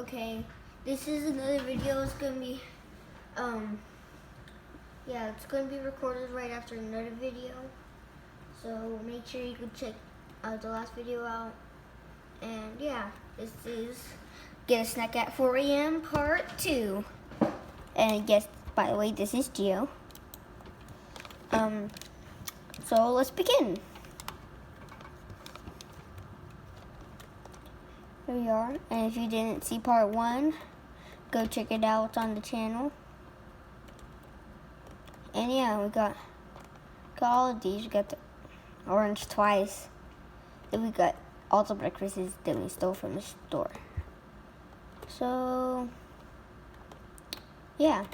Okay, this is another video. It's gonna be, yeah, it's gonna be recorded right after another video. So make sure you can check the last video out. And yeah, this is Get a Snack at 4 a.m. part 2. And yes, by the way, this is Gio. So let's begin. Here we are. And if you didn't see part 1, go check it out on the channel. And yeah, we got all of these. We got the orange twice. Then we got all the breakfasts that we stole from the store. So yeah,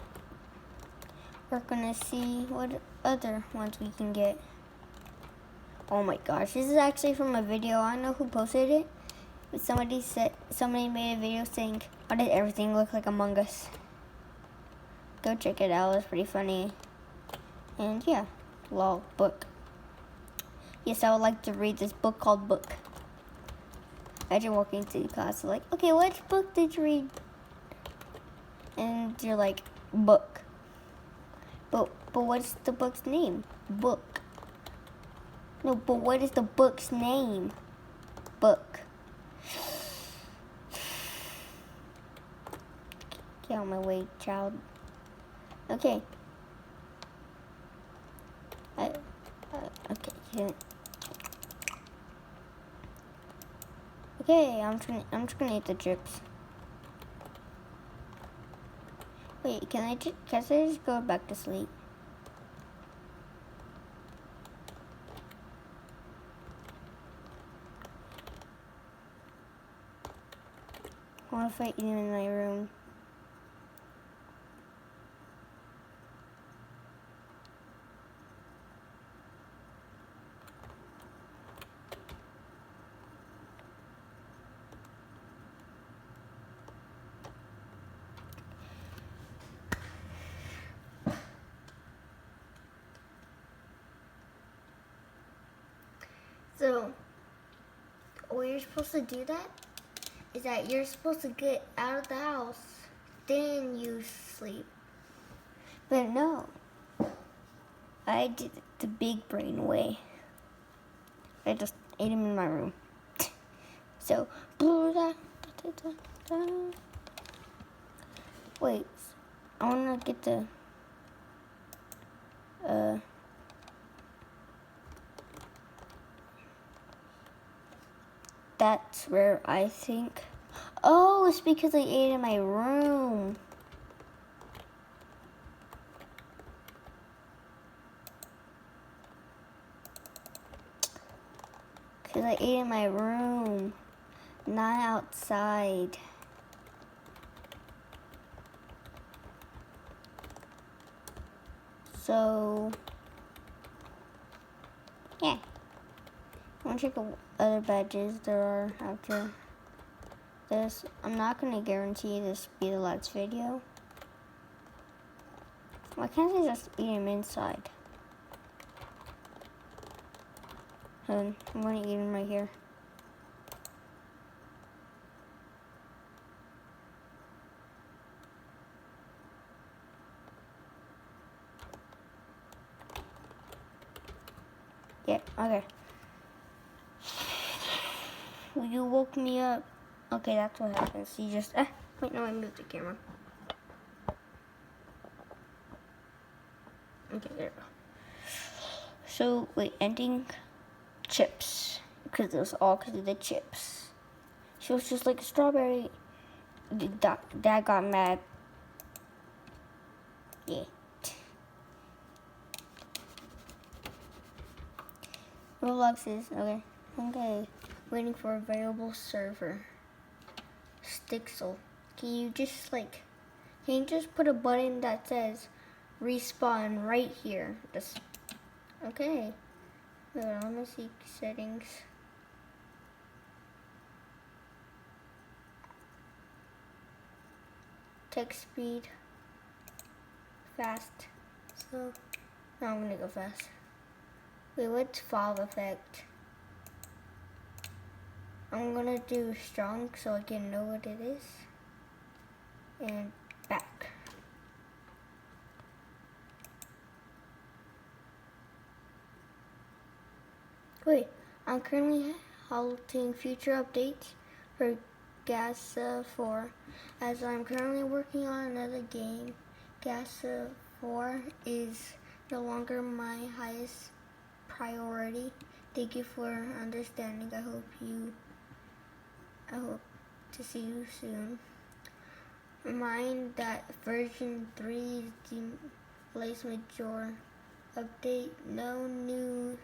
we're gonna see what other ones we can get. Oh my gosh, this is actually from a video. I don't know who posted it, but somebody made a video saying, "Why did everything look like Among Us?" Go check it out. It's pretty funny. And yeah, lol, book. Yes, I would like to read this book called Book. Imagine walking to class, like, okay, which book did you read? And you're like, Book. But what's the book's name? Book. No, but what is the book's name? Book. Get out of my way, child. Okay. Okay. Okay, I'm just gonna eat the chips. Wait, can I just go back to sleep? What if I eat them in my room? So, what you're supposed to do that is that you're supposed to get out of the house, then you sleep. But no, I did it the big brain way. I just ate him in my room. So, wait, I wanna get the, that's where I think. Oh, it's because I ate in my room. Because I ate in my room, not outside. So, yeah. I want to check what other badges there are after this. I'm not going to guarantee this will be the last video. Why can't I just eat him inside? I'm going to eat him right here. Yeah, okay. You woke me up. Okay, that's what happens. You just, wait, no, I moved the camera. Okay, there we go. So, wait, ending chips. Because it was all because of the chips. She was just like a strawberry. Dad got mad. Yeah. Roblox is, okay. Waiting for a available server. Stixel. Can you just put a button that says respawn right here? Just, okay. Wait, I wanna see settings. Text speed. Fast. So, now I'm gonna go fast. Wait, what's fog effect? I'm gonna do strong so I can know what it is. and back. Wait, I'm currently halting future updates for GASA 4 as I'm currently working on another game. GASA 4 is no longer my highest priority. Thank you for understanding. I hope to see you soon. Remind that version 3 is the latest major update. No new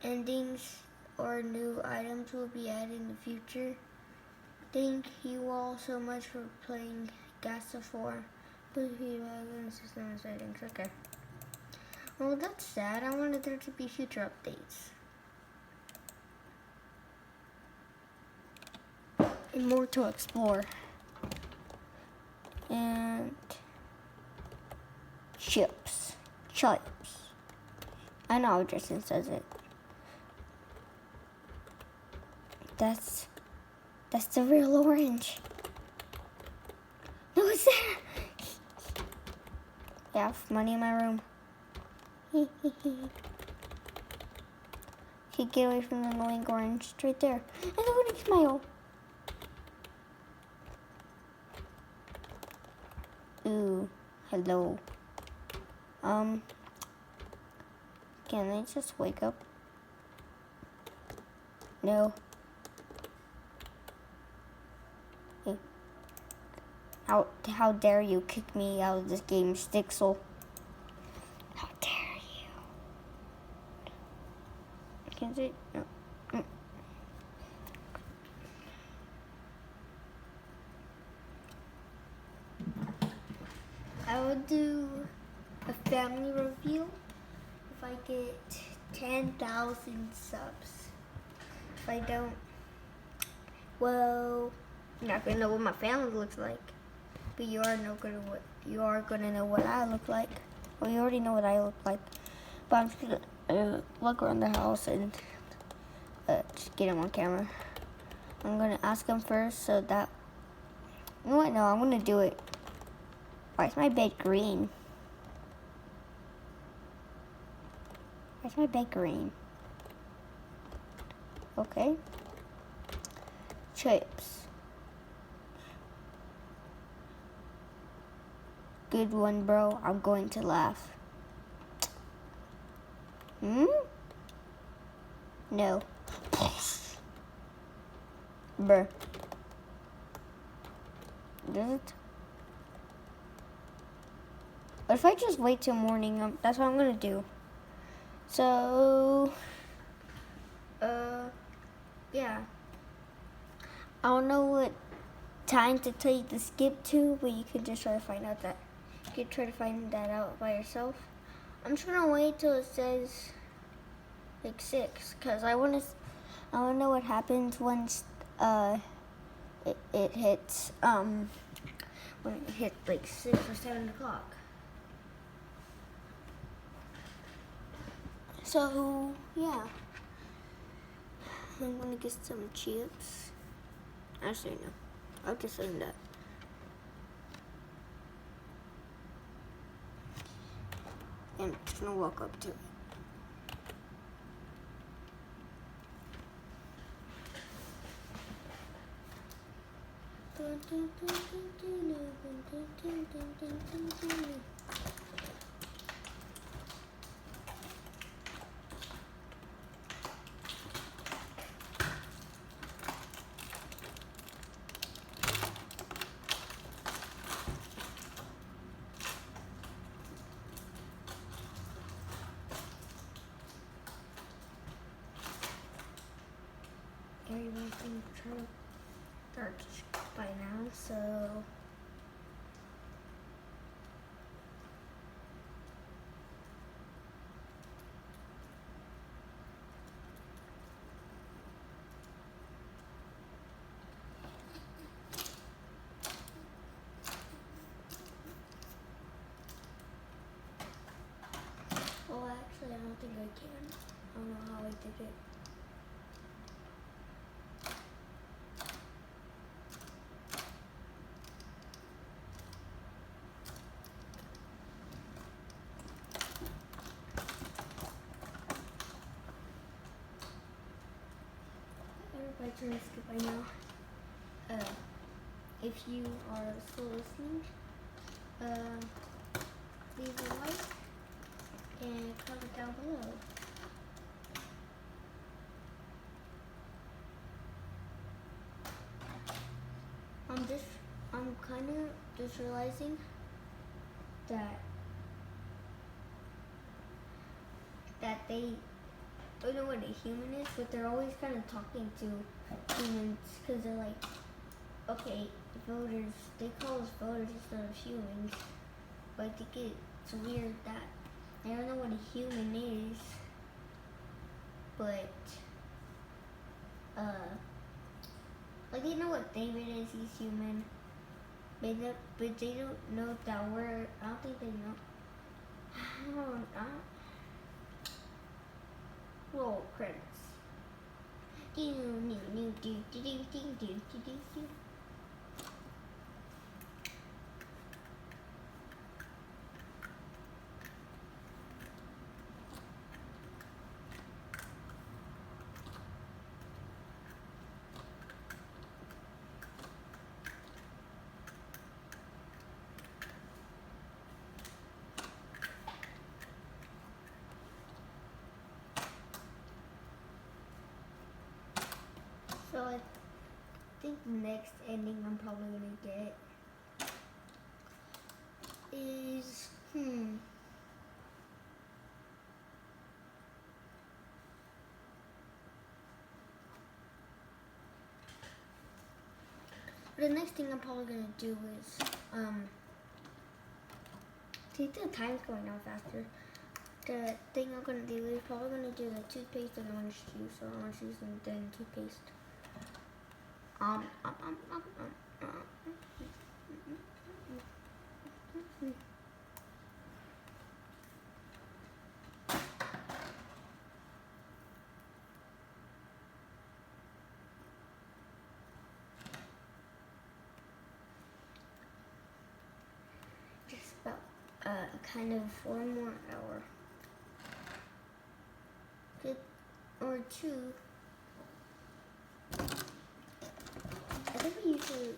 endings or new items will be added in the future. Thank you all so much for playing GASA 4. Please feedback and system settings. Okay. Well, that's sad. I wanted there to be future updates. And more to explore. And chips. I know how Justin says it. That's the real orange. No, it's there. I have money in my room. Okay, get away from the annoying orange. It's right there. And the winning smile. Ooh, hello. Can I just wake up? No. Hey. How dare you kick me out of this game, Stixel? How dare you? Can it? No. I will do a family review if I get 10,000 subs. If I don't, well, you're not gonna know what my family looks like. But you are gonna know what I look like. Well, you already know what I look like. But I'm just gonna look around the house and just get him on camera. I'm gonna ask him first so that. You know what? No, I'm gonna do it. Why is my bed green? Why is my bed green? Okay. Chips. Good one, bro. I'm going to laugh. No. Bruh. Does it? What if I just wait till morning? That's what I'm gonna do. So, yeah. I don't know what time to tell you to skip to, but you can just try to find out that. You can try to find that out by yourself. I'm just gonna wait till it says like 6, cause I wanna know what happens once it hits when it hits like 6 or 7 o'clock. So, yeah. I'm gonna get some chips. Actually, no. I'll just say that. And I'm just gonna walk up to it. Everyone's been trying to start by now, so well, actually, I don't think I can. I don't know how I did it. trying to skip right now. If you are still listening, leave a like and comment down below. I'm kind of just realizing that they don't know what a human is, but they're always kind of talking to humans because they're like, okay, voters, they call us voters instead of humans, but I think it's weird that they don't know what a human is, but, like they know what David is, he's human, but they don't know that I don't think they know, I don't, roll credits. So I think the next ending I'm probably gonna get is the next thing I'm probably gonna do is I think the time's going on faster. The thing I'm gonna do is probably gonna do the toothpaste and orange juice, or orange juice and then toothpaste. Just about kind of 1 more hour. Good, or 2. I think we usually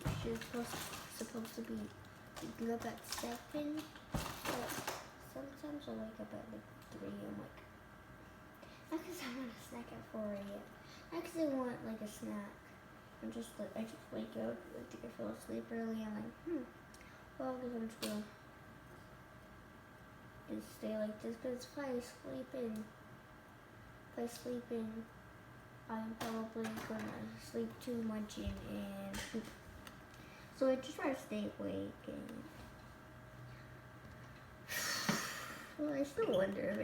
supposed to be get up at 7, but sometimes I wake up at like 3. I'm like, not because I want a snack at 4 a.m. Not because I want like a snack. I just wake up, I think I fell asleep early. I'm like, well, I guess I'm just gonna stay like this. Because if I sleep in, I'm probably gonna sleep too much in and poop. So I just try to stay awake, and well, I still wonder if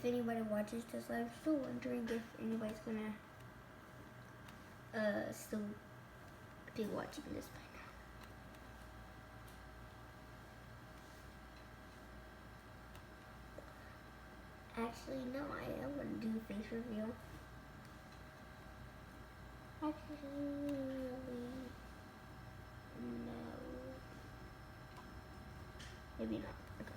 anybody watches this. I'm still wondering if anybody's gonna still be watching this by now. Actually, no, I am gonna do a face reveal. Actually, no. Maybe not. Okay.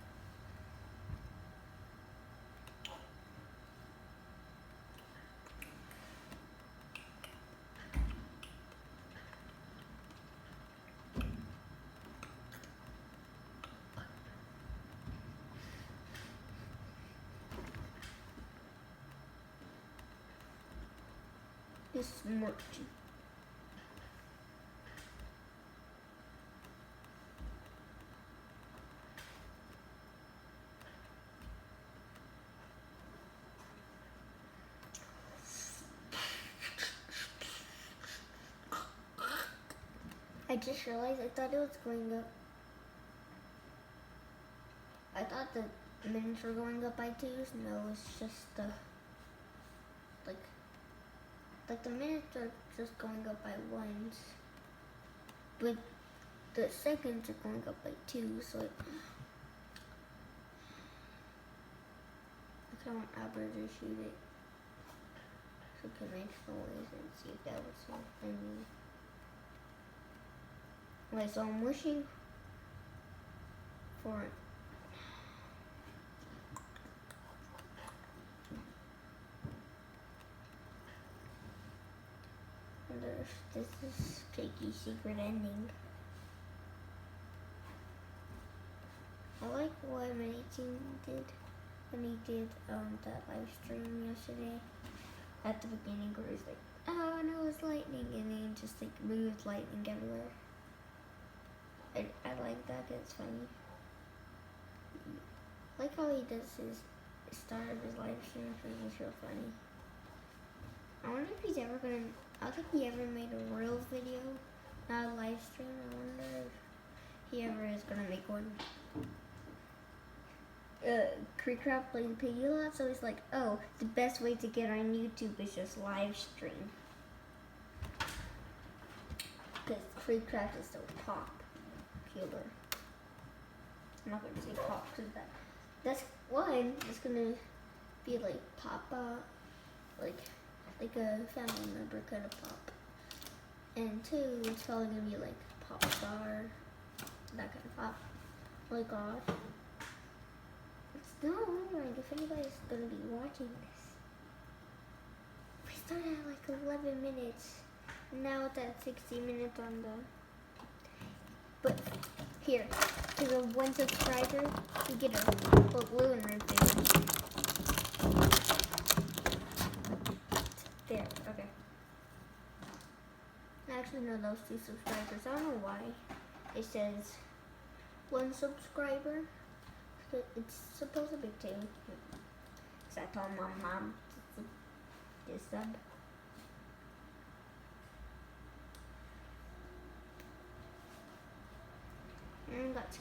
This merch. I just realized I thought it was going up. I thought the minutes were going up by 2s. No, it's just the like the minutes are just going up by 1s, but the seconds are going up by 2. So I kind of want Albert to shoot it so it can make noise and see if that was something. Okay, so I'm wishing for this is Jakey's secret ending. I like what Manatee did when he did that live stream yesterday. At the beginning where he's like, oh no, it's lightning, and then just like moves lightning everywhere. I like that, it's funny. I like how he does his start of his live stream, because it's real funny. I wonder if he's ever gonna, I don't think he ever made a real video, not a live stream. I wonder if he ever is gonna make one. Creekcraft plays Piggy a lot, so he's like, oh, the best way to get on YouTube is just live stream. Because Creekcraft is so popular. I'm not going to say pop, because that's one, it's going to be like Papa, like a family member kind of pop. And two, it's probably going to be like Pop Star, that kind of pop. Oh my gosh. No, I'm wondering if anybody's going to be watching this. We started at like 11 minutes. And now it's at 60 minutes on the... But here, to the 1 subscriber, you get a balloon ribbon. There, okay. Actually, no, those 2 subscribers. I don't know why it says 1 subscriber. It's supposed to be 2. Because I told my mom to sub. And I got $2.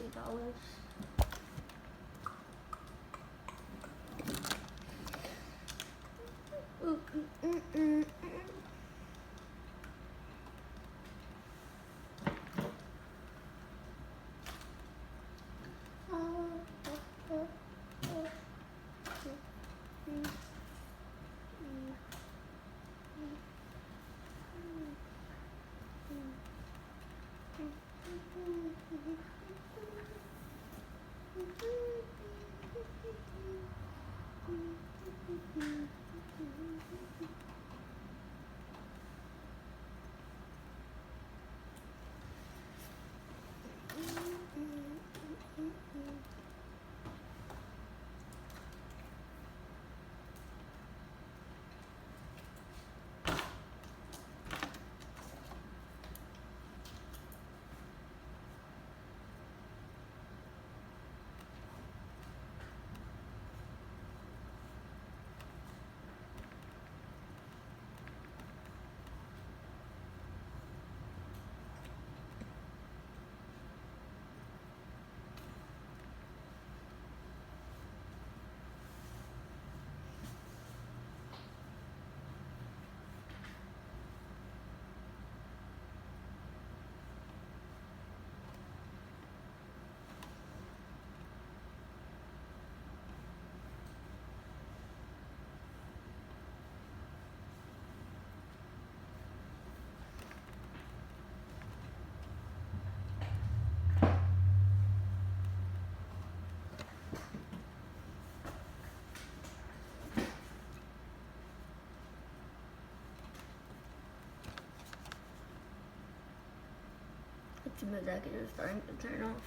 The jacket is starting to turn off.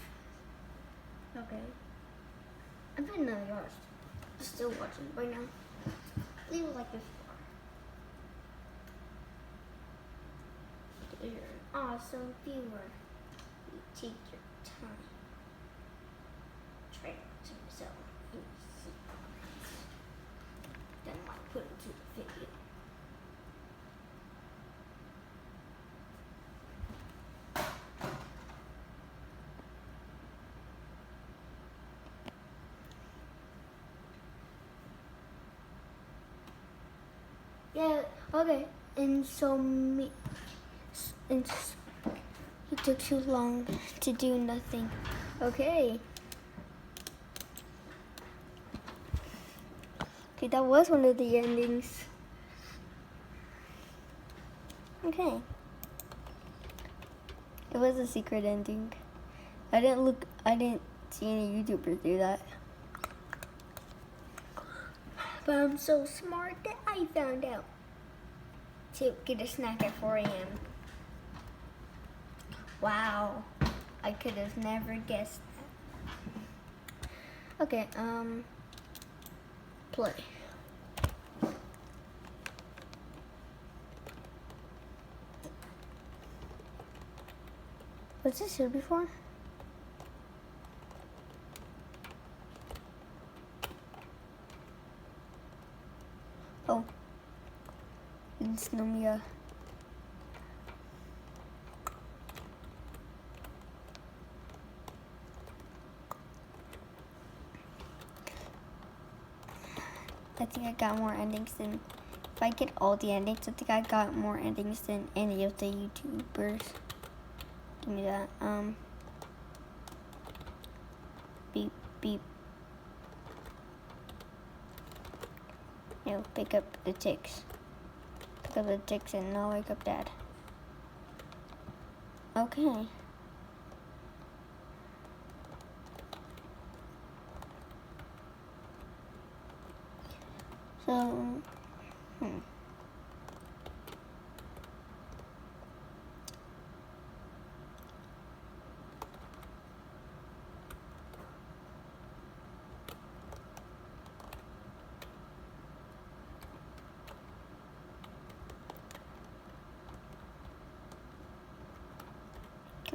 Okay. I've been in the yard. Still watching right now. Leave it like this. You're an awesome viewer. You take your time. Try to yourself in secret. Then I put it to the video. Yeah, okay, and so it took too long to do nothing. Okay, that was one of the endings. Okay, it was a secret ending. I didn't see any YouTubers do that. But I'm so smart that I found out to get a snack at 4 a.m. Wow. I could have never guessed that. Okay, play. Was this here before? Oh. It's Nomia. I think I got more endings than... If I get all the endings, I think I got more endings than any of the YouTubers. Give me that. Beep, beep. No, pick up the ticks. Pick up the ticks and not wake up Dad. Okay. So, can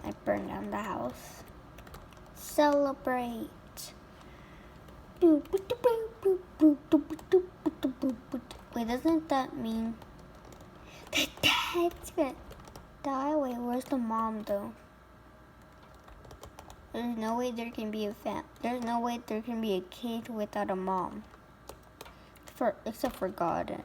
I burn down the house? Celebrate. Wait, doesn't that mean the dad's gonna die? Wait, where's the mom though? There's no way there can be there's no way there can be a kid without a mom. Except for God.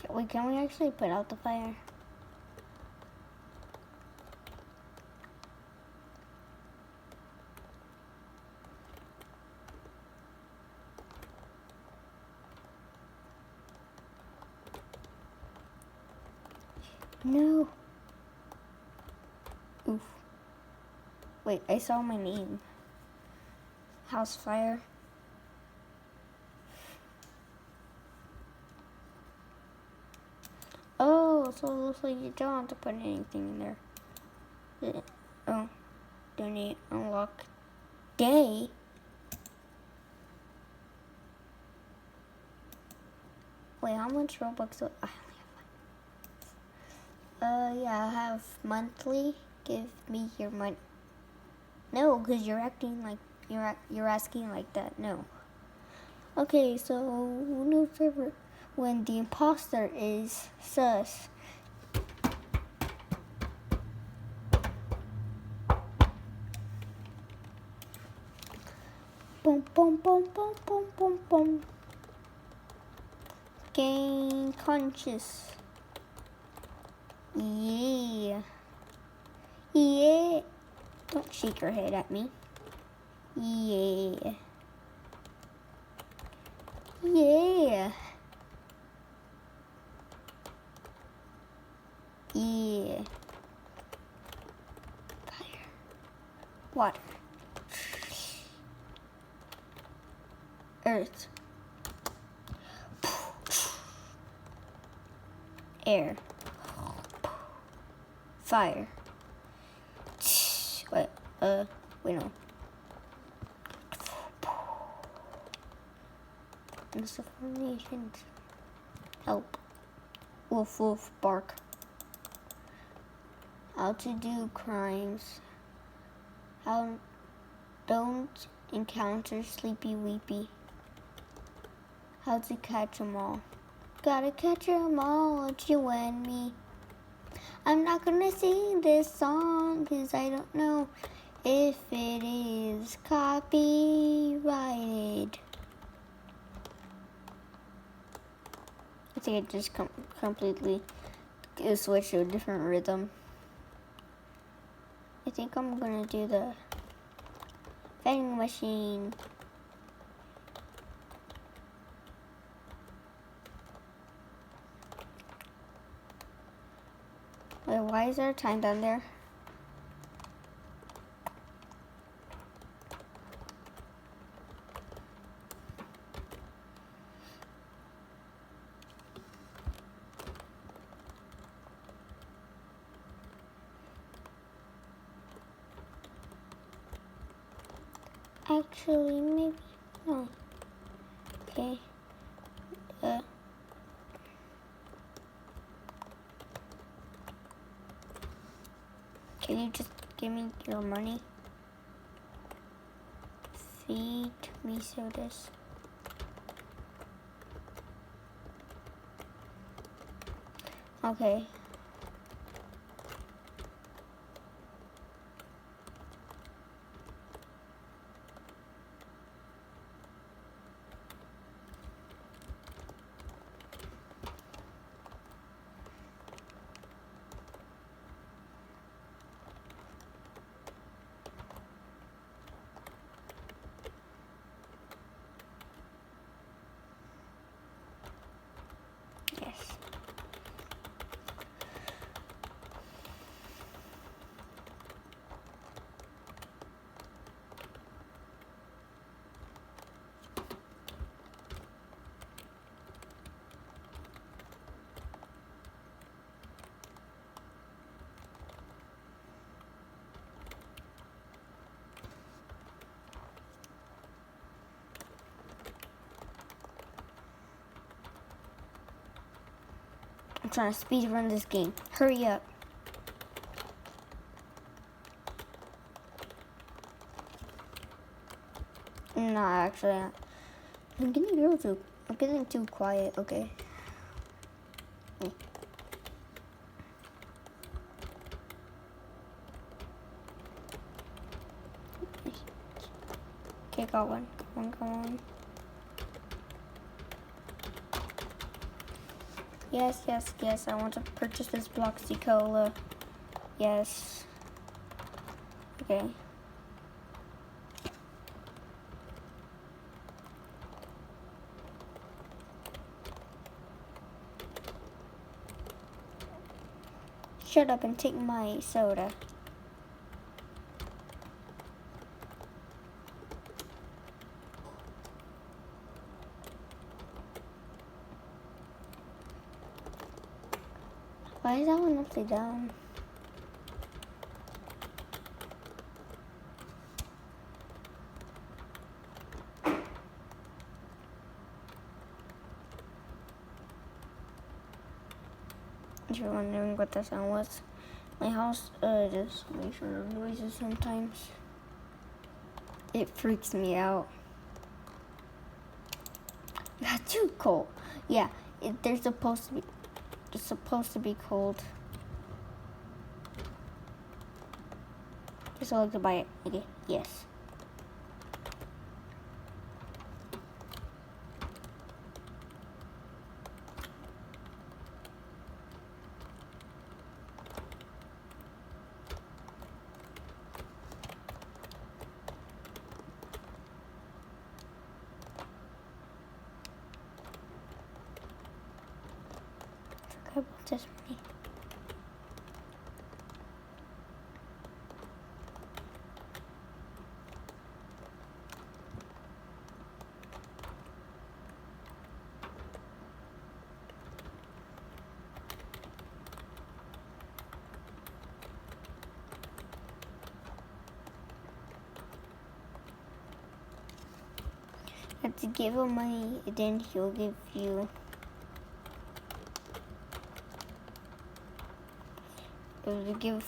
Wait, can we actually put out the fire? No. Oof. Wait, I saw my name. House fire. Oh, so it looks like you don't have to put anything in there. Oh, donate, unlock, day. Wait, how much Robux do I only have? Yeah, I have monthly. Give me your money. No, because you're acting like you're asking like that. No. Okay, so new server. When the imposter is sus. Boom, boom, boom, boom, boom, boom, boom. Gain conscious. Yeah. Yeah. Don't shake your head at me. Yeah. Yeah. Yeah. Fire. Water. Earth. Air. Fire. Wait, wait, no. Mr. Formations. Help. Woof, woof, bark. How to do crimes. How don't encounter sleepy weepy. How to catch 'em all. Gotta catch 'em all, it's you and me. I'm not gonna sing this song, 'cause I don't know if it is copyrighted. I think it just completely switched to a different rhythm. I think I'm gonna do the vending machine. Wait, why is there a time down there? Actually, maybe no. Okay. Can you just give me your money? Feed me sodas. Okay. Yes. I'm trying to speed run this game. Hurry up. No, actually, I'm getting too quiet. Okay. Okay, got one. Come on. Yes. I want to purchase this Bloxy Cola. Yes. Okay. Shut up and take my soda. Why is that one upside down? If you're wondering what that sound was, my house just makes noises sometimes. It freaks me out. That's too cold. Yeah, they're supposed to be. It's supposed to be cold. Just like to buy it. Okay, yes. Forgot about this money. You have to give him money, then he'll give you. You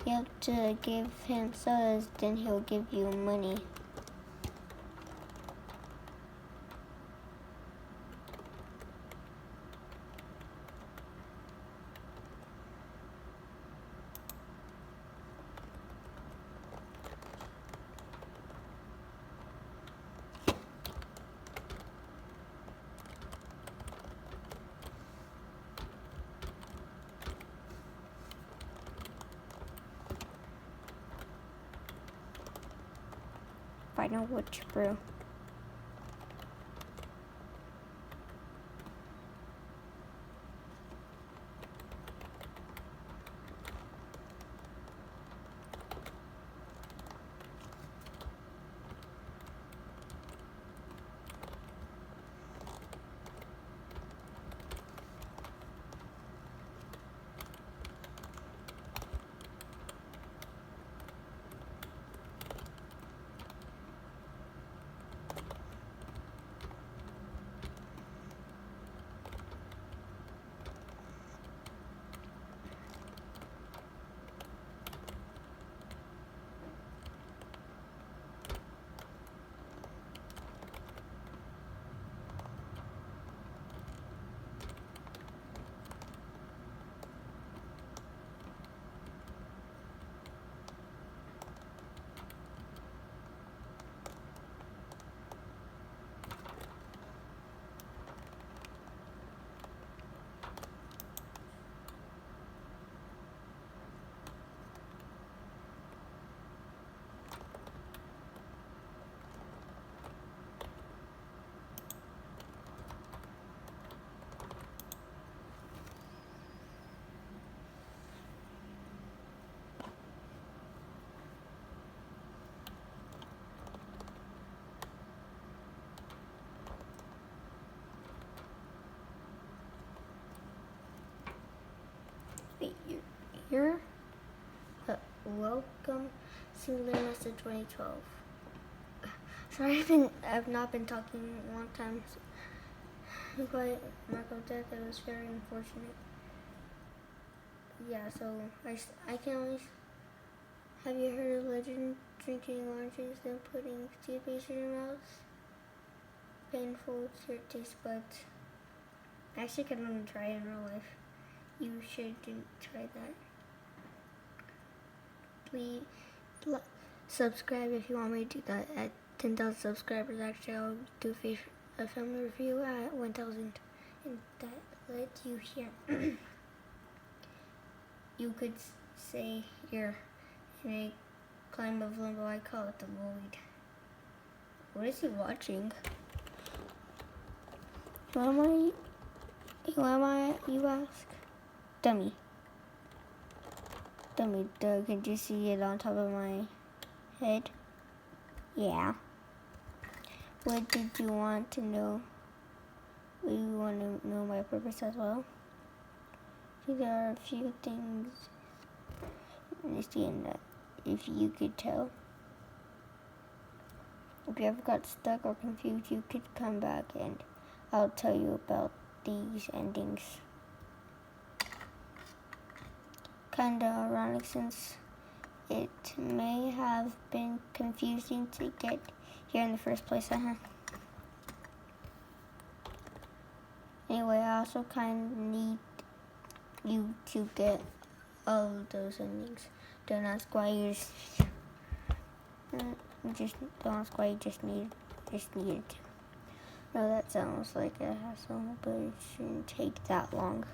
have to give him sodas, then he'll give you money. Find out which brew. here. Welcome, Singular Master 2012. Sorry, I've not been talking a long time. But Marco death, it was very unfortunate. Yeah, so I can always. Have you heard of legend drinking oranges and putting toothpaste in your mouth? Painful to your taste buds. I actually kind of want to try it in real life. You should try that. Please subscribe if you want me to do that. At 10,000 subscribers, actually, I'll do a film review at 1,000. And that lets you hear. You could say you're in a climb of limbo. I call it the void. What is he watching? Who am I, you ask? Dummy. Dummy, can you see it on top of my head? Yeah. What did you want to know? You want to know my purpose as well? See, there are a few things in this game that if you could tell. If you ever got stuck or confused, you could come back and I'll tell you about these endings. Kinda ironic since it may have been confusing to get here in the first place, Anyway, I also kind of need you to get all of those endings. Don't ask why you don't ask why you just needed to. No, that sounds like a hassle, but it shouldn't take that long.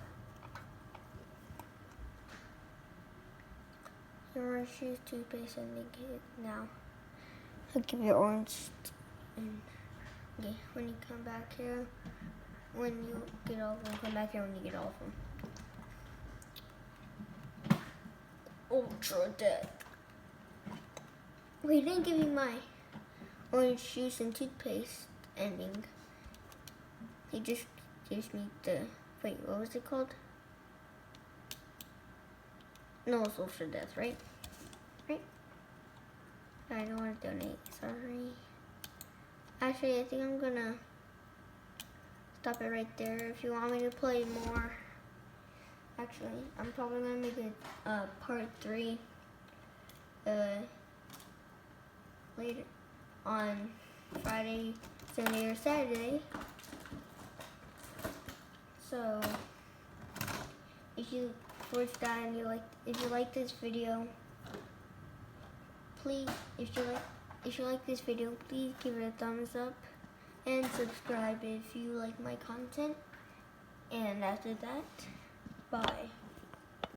Your orange juice, toothpaste, and they get it now. I'll give you orange. Okay, when you come back here, when you get all of them, come back here when you get all of them. Ultra death. Wait, he didn't give me my orange juice and toothpaste ending. He just gives me the, wait, what was it called? No, it's ultra death, right? Right? I don't want to donate, sorry. Actually, I think I'm gonna stop it right there. If you want me to play more, actually, I'm probably gonna make it part 3 later on Friday, Sunday, or Saturday. So if you watch that and if you like this video, please, if you like this video, please give it a thumbs up and subscribe if you like my content. And after that, bye.